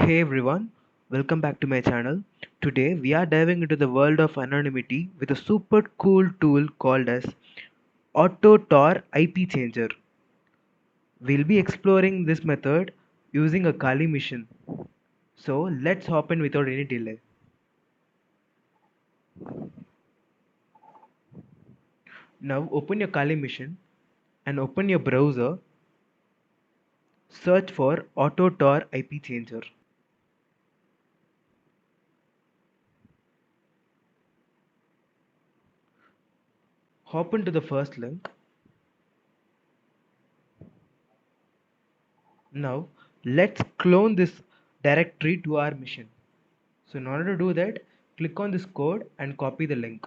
Hey everyone, welcome back to my channel. Today we are diving into the world of anonymity with a super cool tool called as Tor IP Changer. We'll be exploring this method using a Kali mission. So let's hop in without any delay. Now open your Kali mission and open your browser. Search for Tor IP Changer. Hop into the first link. Now let's clone this directory to our mission. So in order to do that, click on this code and copy the link.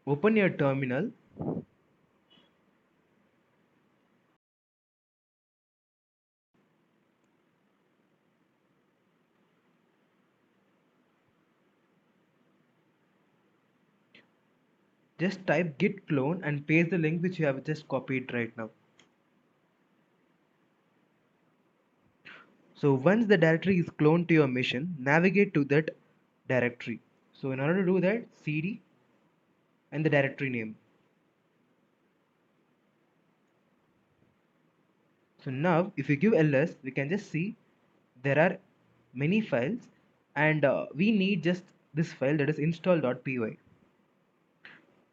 Open your terminal. Just type git clone and paste the link which you have just copied right now. So once the directory is cloned to your machine, navigate to that directory. So in order to do that, cd and the directory name. So now if you give ls, we can just see there are many files and we need just this file, that is install.py.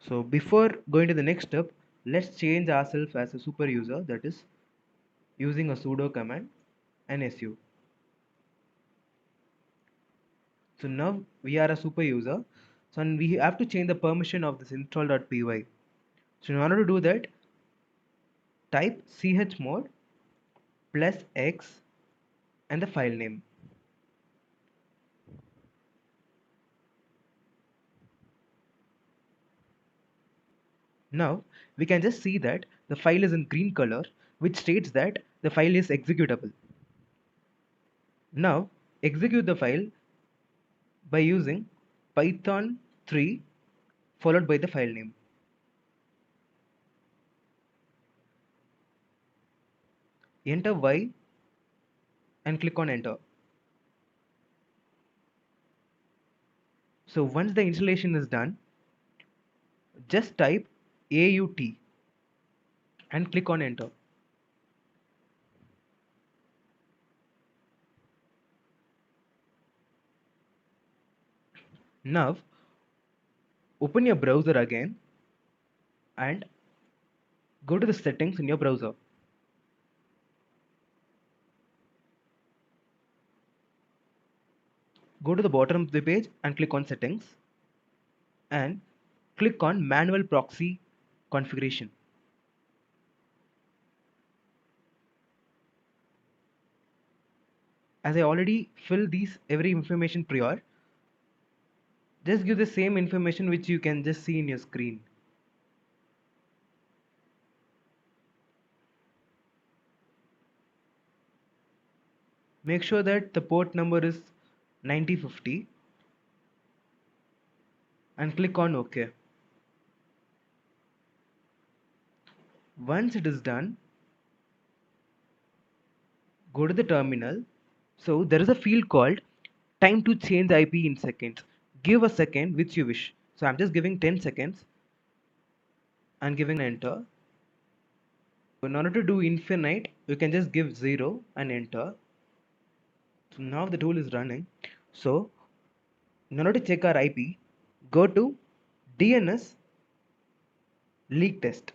So before going to the next step, let's change ourselves as a super user, that is using a sudo command and su. So now we are a super user. So we have to change the permission of this install.py. So in order to do that, type chmod plus x and the file name. Now we can just see that the file is in green color, which states that the file is executable. Now execute the file by using python 3 followed by the file name. Enter y and click on enter. So once the installation is done, just type AUT and click on enter. Now open your browser again and go to the settings in your browser. Go to the bottom of the page and click on settings and click on manual proxy configuration. As I already filled these every information prior, just give the same information which you can just see in your screen. Make sure that the port number is 9050 and click on OK. Once it is done, go to the terminal. So there is a field called time to change IP in seconds. Give a second which you wish. So I'm just giving 10 seconds and giving enter. In order to do infinite, you can just give 0 and enter. So now the tool is running. So in order to check our IP, go to DNS leak test.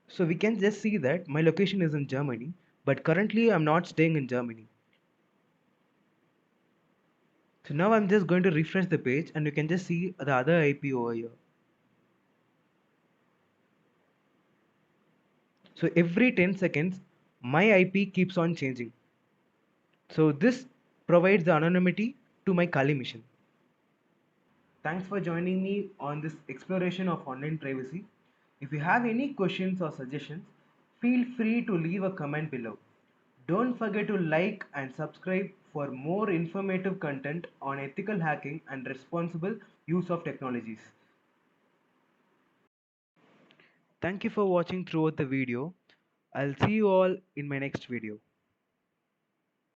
So we can just see that my location is in Germany, but currently I'm not staying in Germany. So now I'm just going to refresh the page and you can just see the other IP over here. So every 10 seconds, my IP keeps on changing. So this provides the anonymity to my Kali mission. Thanks for joining me on this exploration of online privacy. If you have any questions or suggestions, feel free to leave a comment below. Don't forget to like and subscribe for more informative content on ethical hacking and responsible use of technologies. Thank you for watching throughout the video. I'll see you all in my next video.